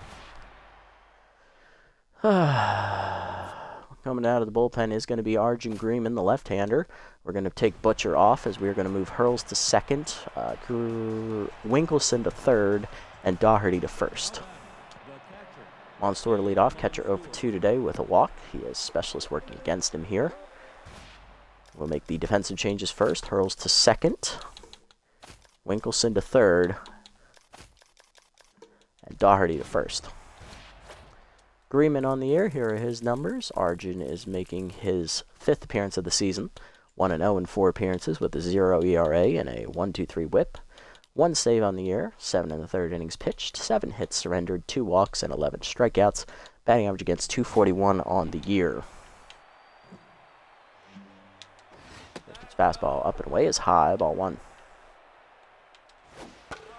Speaker 1: Coming out of the bullpen is going to be Arjun Greenman, the left-hander. We're going to take Butcher off as we're going to move Hurls to second, Winkleson to third, and Daugherty to first. Monstour to lead off. Catcher 0 for 2 today with a walk. He has specialists working against him here. We'll make the defensive changes first. Hurls to second, Winkleson to third, and Daugherty to first. Greenman on the air. Here are his numbers. Arjun is making his 5th appearance of the season. 1-0 in 4 appearances with a 0 ERA and a 1.23 whip. 1 save on the year, 7 in the 3rd innings pitched, 7 hits surrendered, 2 walks, and 11 strikeouts. Batting average against .241 on the year. Fastball up and away is high, ball 1.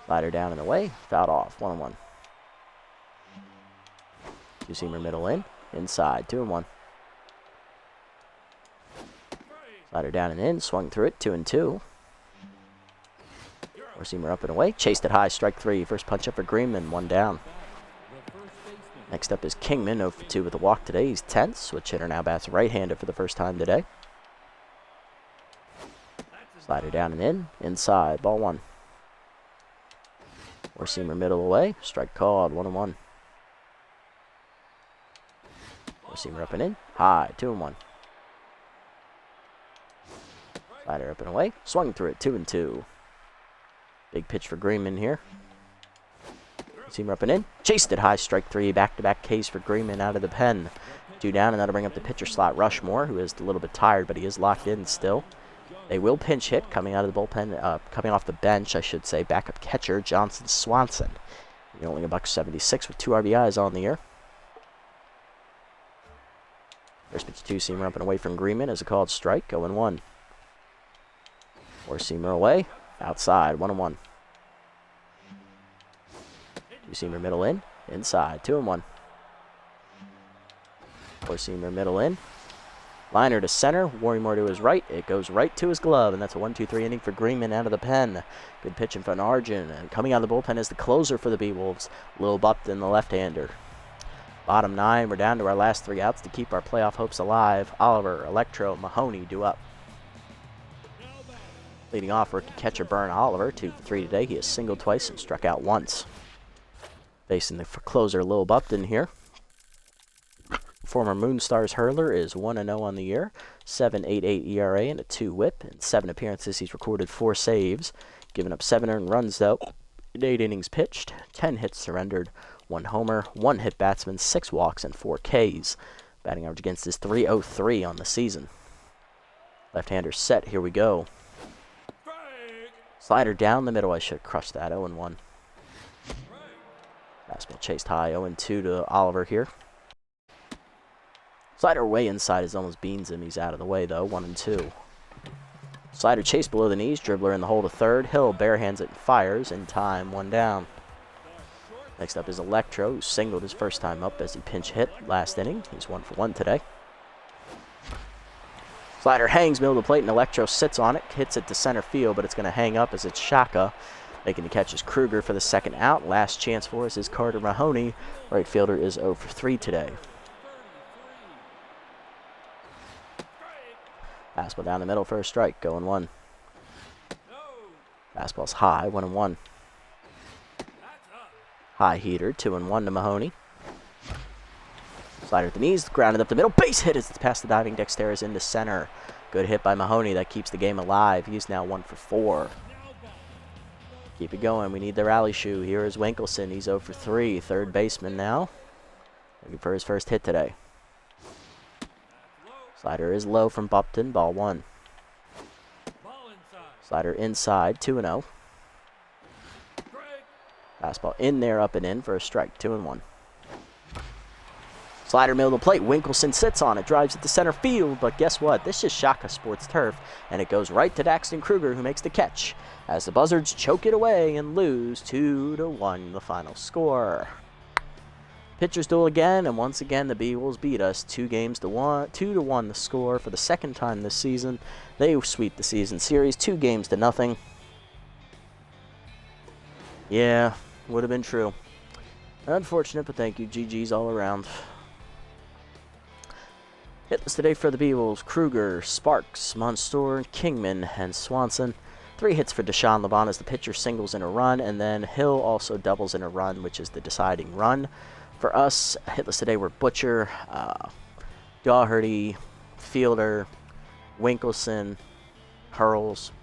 Speaker 1: Slider down and away, fouled off, 1-1. Two-seamer middle in, inside, 2-1. Slider down and in, swung through it, 2-2. Four-seamer up and away, chased it high, strike 3. First punch up for Greenman, 1 down. Next up is Kingman, 0 for 2 with a walk today. He's 10th, switch hitter now bats right-handed for the first time today. Slider down and in, inside, ball 1. Four-seamer middle away, strike called, 1-1. Four-seamer up and in, high, 2-1. Slider up and away, swung through it, 2-2. Big pitch for Greenman here. Seamer up and in, chased it high, strike 3. Back-to-back Ks for Greenman out of the pen. 2 down, and that'll bring up the pitcher slot Rushmore, who is a little bit tired, but he is locked in still. They will pinch hit coming out of the bullpen, coming off the bench, I should say. Backup catcher Johnson Swanson. He's only $176 with 2 RBIs on the year. First pitch 2-seamer up and away from Greenman is a called strike, 0-1. 4-seamer away, outside, 1-1. 2-seamer middle in, inside, 2-1. 4-seamer middle in. Liner to center, Worrymore to his right. It goes right to his glove, and that's a 1-2-3 inning for Greenman out of the pen. Good pitching from Arjun, and coming out of the bullpen is the closer for the B-Wolves, Lil Bupton, the left-hander. Bottom 9, we're down to our last 3 outs to keep our playoff hopes alive. Oliver, Electro, Mahoney due up. Leading off, rookie catcher Bern Oliver, 2 for 3 today. He has singled twice and struck out once. Facing the closer Lil Bupton here. Former Moonstars hurler is 1-0 on the year, 7.88 ERA and a 2 whip. In 7 appearances, he's recorded 4 saves, giving up 7 earned runs though. In 8 innings pitched, 10 hits surrendered, 1 homer, 1 hit batsman, 6 walks, and 4 Ks. Batting average against is .303 on the season. Left-hander set, here we go. Slider down the middle, I should have crushed that, 0-1. Fastball chased high, 0-2 to Oliver here. Slider way inside is almost beans him. He's out of the way, though. 1-2. Slider chased below the knees. Dribbler in the hole to third. Hill barehands it and fires. In time, 1 down. Next up is Electro, who singled his first time up as he pinch hit last inning. He's 1 for 1 today. Slider hangs middle of the plate, and Electro sits on it. Hits it to center field, but it's going to hang up as it's Shaka. Making the catch is Kruger for the second out. Last chance for us is Carter Mahoney. Right fielder is 0 for 3 today. Fastball down the middle for a strike, 0-1. Fastball's high, 1-1. High heater, 2-1 to Mahoney. Slider at the knees, grounded up the middle. Base hit as it's past the diving Dexterous into center. Good hit by Mahoney. That keeps the game alive. He's now 1 for 4. Keep it going. We need the rally shoe. Here is Winkelson. He's 0 for 3. Third baseman now. Looking for his first hit today. Slider is low from Bupton. Ball 1. Slider inside. 2-0. Fastball in there, up and in for a strike. 2-1. Slider middle of the plate. Winkelson sits on it, drives it to center field, but guess what? This is Shaka Sports turf, and it goes right to Daxton Kruger, who makes the catch as the Buzzards choke it away and lose 2-1, the final score. Pitchers duel again, and once again the B-Wolves beat us 2-1 the score for the second time this season. They sweep the season series 2-0. Yeah, would have been true. Unfortunate, but thank you. GG's all around. Hitless today for the B-Wolves: Kruger, Sparks, Monstour, Kingman, and Swanson. 3 hits for Deshaun Levon as the pitcher singles in a run, and then Hill also doubles in a run, which is the deciding run. For us, hitless today were Butcher, Daugherty, Fielder, Winkelson, Hurls,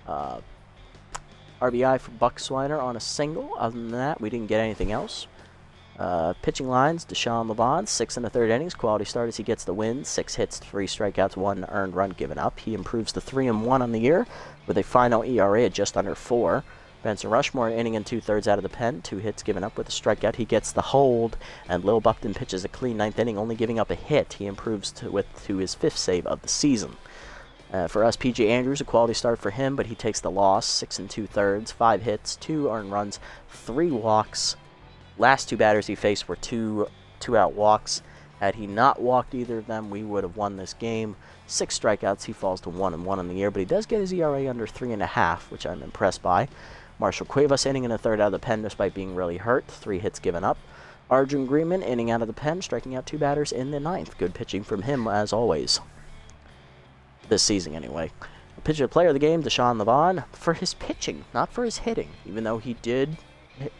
Speaker 1: RBI for Buckswiner on a single. Other than that, we didn't get anything else. Pitching lines: Deshaun Levon, 6 1/3 innings. Quality start as he gets the win. 6 hits, 3 strikeouts, 1 earned run given up. He improves to 3-1 on the year with a final ERA at just under 4. Benson Rushmore, inning and 2/3 out of the pen. 2 hits given up with a strikeout. He gets the hold, and Lil Bupton pitches a clean 9th inning, only giving up a hit. He improves to his 5th save of the season. For us, P.J. Andrews, a quality start for him, but he takes the loss. 6 2/3, 5 hits, 2 earned runs, 3 walks. Last 2 batters he faced were 2-out walks. Had he not walked either of them, we would have won this game. 6 strikeouts, he falls to 1-1 on the year, but he does get his ERA under 3.5, which I'm impressed by. Marshall Cuevas, inning and a third out of the pen despite being really hurt. 3 hits given up. Arjun Greenman, inning out of the pen, striking out 2 batters in the 9th. Good pitching from him, as always. This season, anyway. Pitcher player of the game, Deshaun Levon, for his pitching, not for his hitting, even though he did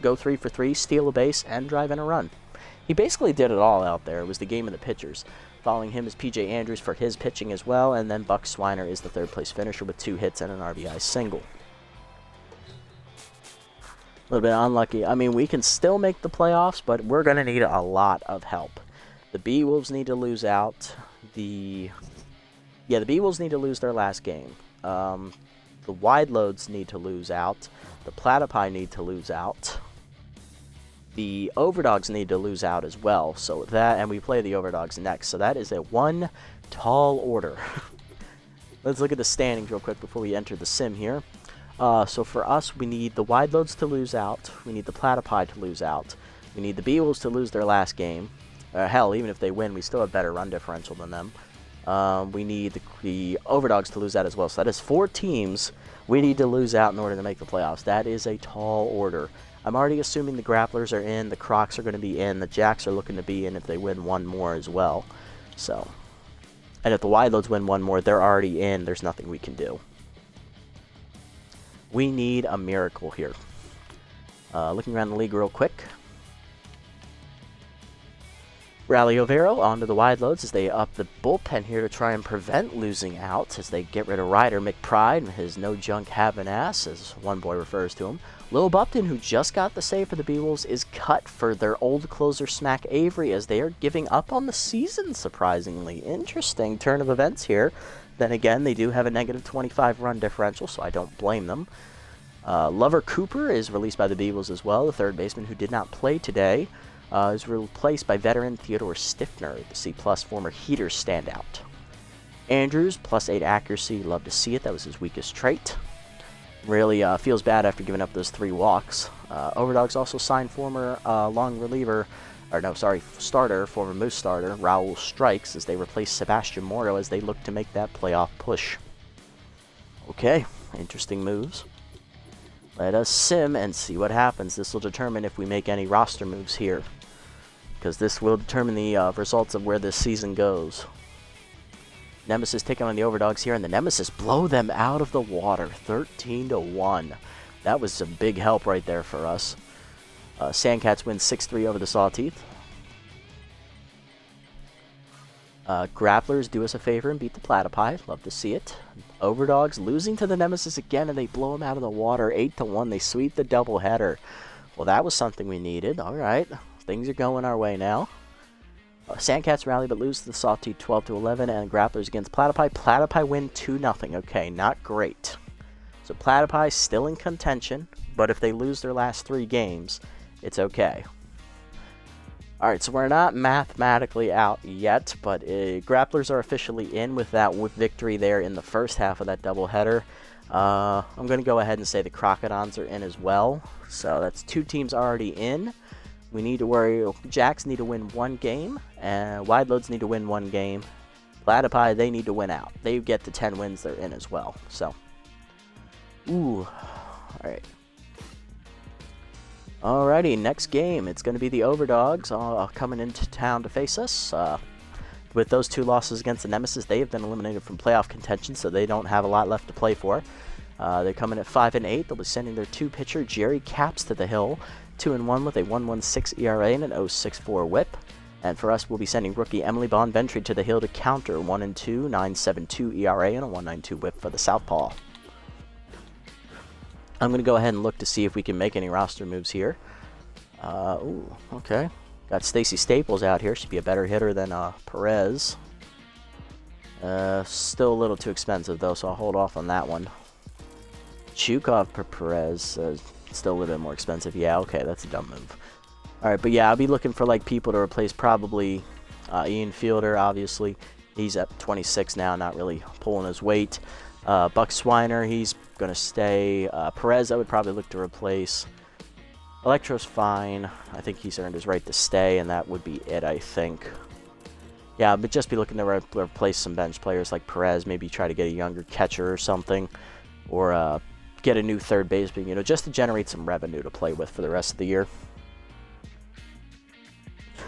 Speaker 1: go 3 for 3, steal a base, and drive in a run. He basically did it all out there. It was the game of the pitchers. Following him is P.J. Andrews for his pitching as well, and then Buck Swiner is the 3rd place finisher with 2 hits and an RBI single. A little bit unlucky. I mean, we can still make the playoffs, but we're going to need a lot of help. The B-Wolves need to lose out. The B-Wolves need to lose their last game. The Wide Loads need to lose out. The Platypi need to lose out. The Overdogs need to lose out as well. So that, and we play the Overdogs next. So that is a 1 tall order. Let's look at the standings real quick before we enter the sim here. So for us, we need the Wide Loads to lose out. We need the Platypi to lose out. We need the B-Wolves to lose their last game. Hell, even if they win, we still have better run differential than them. We need the Overdogs to lose out as well. So that is 4 teams we need to lose out in order to make the playoffs. That is a tall order. I'm already assuming the Grapplers are in, the Crocs are going to be in, the Jacks are looking to be in if they win 1 more as well. So, and if the Wide Loads win 1 more, they're already in. There's nothing we can do. We need a miracle here. Looking around the league real quick. Rally Overo onto the Wide Loads as they up the bullpen here to try and prevent losing out as they get rid of Ryder McPride and his no-junk having ass, as one boy refers to him. Lil Bupton, who just got the save for the B-Wolves, is cut for their old closer Smack Avery as they are giving up on the season, surprisingly. Interesting turn of events here. Then again, they do have a negative 25 run differential, so I don't blame them. Lover Cooper is released by the B-Wolves as well, the 3rd baseman who did not play today. Is replaced by veteran Theodore Stiffner, the C+ former Heaters standout. Andrews, +8 accuracy, love to see it. That was his weakest trait. Really feels bad after giving up those 3 walks. Overdogs also signed former starter, former Moose starter, Raul Strikes, as they replace Sebastian Moro as they look to make that playoff push. Okay, interesting moves. Let us sim and see what happens. This will determine if we make any roster moves here, because this will determine the results of where this season goes. Nemesis taking on the Overdogs here, and the Nemesis blow them out of the water, 13-1. That was some big help right there for us. Sandcats win 6-3 over the Sawteeth. Grapplers, do us a favor and beat the Platypi. Love to see it. Overdogs losing to the Nemesis again, and they blow him out of the water 8-1. They sweep the doubleheader. Well, that was something we needed. All right, things are going our way now. Sandcats rally but lose to the Sawtooth 12-11, and Grapplers against Platypi. Platypi win 2-0. Okay, not great. So Platypi still in contention, but if they lose their last 3 games, it's okay. Alright, so we're not mathematically out yet, but Grapplers are officially in with that victory there in the first half of that doubleheader. I'm going to go ahead and say the Crocodons are in as well. So that's 2 teams already in. We need to worry. Jacks need to win 1 game, and Wide Loads need to win 1 game. Platypi, they need to win out. They get to 10 wins, they're in as well. So, ooh, alright. Alrighty, next game. It's going to be the Overdogs coming into town to face us. With those 2 losses against the Nemesis, they have been eliminated from playoff contention, so they don't have a lot left to play for. They're coming at 5-8. They'll be sending their 2-pitcher Jerry Caps to the hill, 2-1 with a 1.16 ERA and an 0.64 WHIP. And for us, we'll be sending rookie Emily Bonventry to the hill to counter 1-2, 9.72 ERA and a 1.92 WHIP for the Southpaw. I'm going to go ahead and look to see if we can make any roster moves here. Ooh, okay. Got Stacy Staples out here. She'd be a better hitter than Perez. Still a little too expensive, though, so I'll hold off on that one. Chukov per Perez, still a little bit more expensive. Yeah, okay, that's a dumb move. Alright, but yeah, I'll be looking for like people to replace probably Ian Fielder, obviously. He's at 26 now, not really pulling his weight. Buck Swiner, he's going to stay. Perez, I would probably look to replace. Electro's fine. I think he's earned his right to stay, and that would be it, I think. Yeah, but just be looking to replace some bench players like Perez, maybe try to get a younger catcher or something, or get a new third baseman, you know, just to generate some revenue to play with for the rest of the year.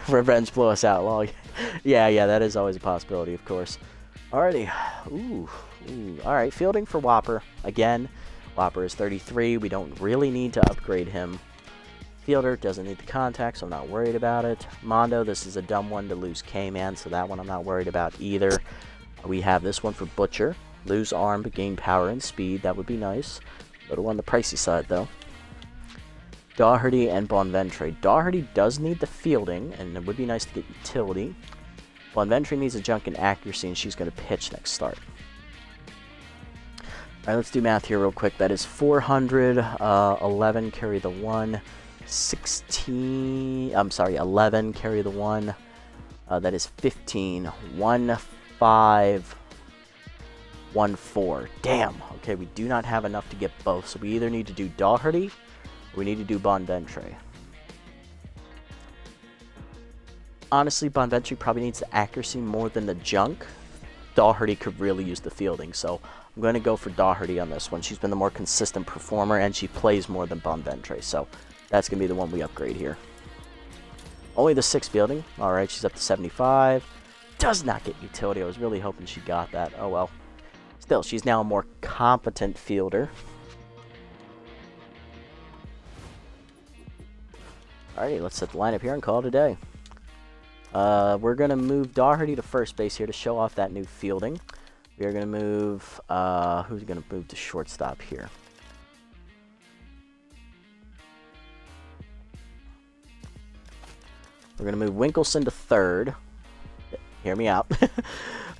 Speaker 1: Revenge blow us out long. yeah, that is always a possibility, of course. Alrighty. Ooh. Alright, fielding for Whopper. Again, Whopper is 33. We don't really need to upgrade him. Fielder doesn't need the contact, so I'm not worried about it. Mondo, this is a dumb one to lose K-Man, so that one I'm not worried about either. We have this one for Butcher. Lose arm, but gain power and speed. That would be nice. A little on the pricey side, though. Daugherty and Bonventre. Daugherty does need the fielding, and it would be nice to get utility. Bonventre needs a junk and accuracy, and she's going to pitch next start. Alright, let's do math here real quick. That is 400, 11, carry the 1, 11, carry the 1. That is 15, 1, 5, 1, 4. Damn, okay, we do not have enough to get both, so we either need to do Daugherty, or we need to do Bonventre. Honestly, Bonventre probably needs the accuracy more than the junk. Daugherty could really use the fielding, so I'm going to go for Daugherty on this one. She's been the more consistent performer, and she plays more than Bonventre, so that's going to be the one we upgrade here. Only the 6 fielding. Alright, she's up to 75. Does not get utility. I was really hoping she got that. Oh well. Still, she's now a more competent fielder. Alrighty, let's set the lineup here and call it a day. We're going to move Daugherty to first base here to show off that new fielding. We are going to move, who's going to move to shortstop here? We're going to move Winkelson to third. Hear me out.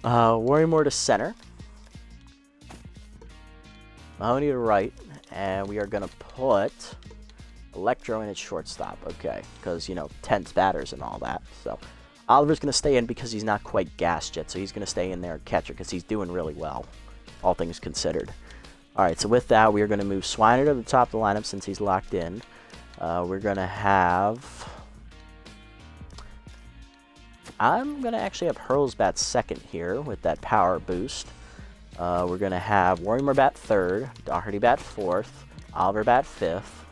Speaker 1: Worrymore to center. Mahoney to right. And we are going to put Electro in at shortstop. Okay, because, you know, 10th batters and all that. So Oliver's going to stay in because he's not quite gassed yet. So he's going to stay in there at catcher because he's doing really well, all things considered. Alright, so with that, we are going to move Swiner to the top of the lineup since he's locked in. We're going to have... I'm going to actually have Hurls bat second here with that power boost. We're going to have Worrymore bat third, Daugherty bat fourth, Oliver bat fifth.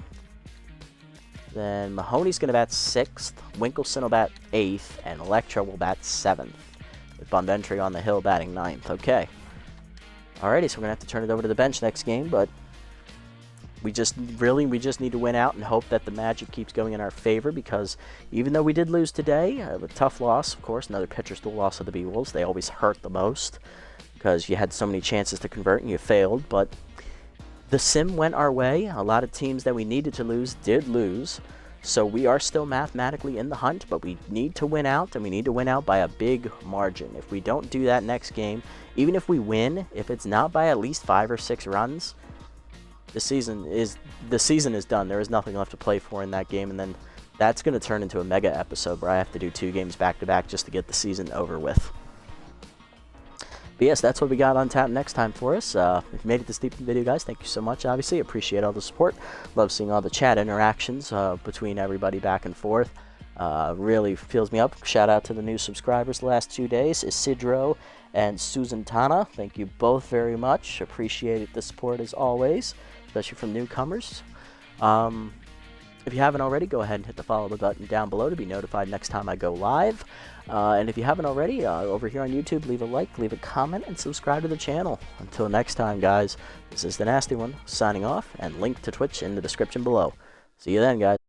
Speaker 1: Then Mahoney's going to bat sixth, Winkelson will bat eighth, and Electra will bat seventh, with Bonventre on the hill batting ninth. Okay. Alrighty, so we're going to have to turn it over to the bench next game, but we just need to win out and hope that the magic keeps going in our favor, because even though we did lose today, a tough loss, of course, another pitcher stool loss of the B-Wolves. They always hurt the most because you had so many chances to convert and you failed, but the sim went our way. A lot of teams that we needed to lose did lose, so we are still mathematically in the hunt, but we need to win out, and we need to win out by a big margin. If we don't do that next game, even if we win, if it's not by at least 5 or 6 runs, the season is done. There is nothing left to play for in that game, and then that's going to turn into a mega episode where I have to do 2 games back-to-back just to get the season over with. But yes, that's what we got on tap next time for us. If you made it this deep in the video, guys, thank you so much, obviously. Appreciate all the support. Love seeing all the chat interactions between everybody back and forth. Really fills me up. Shout out to the new subscribers the last 2 days, Isidro and Susan Tana. Thank you both very much. Appreciate the support as always, especially from newcomers. If you haven't already, go ahead and hit the follow button down below to be notified next time I go live. And if you haven't already, over here on YouTube, leave a like, leave a comment, and subscribe to the channel. Until next time, guys, this is the Nasty One signing off, and link to Twitch in the description below. See you then, guys.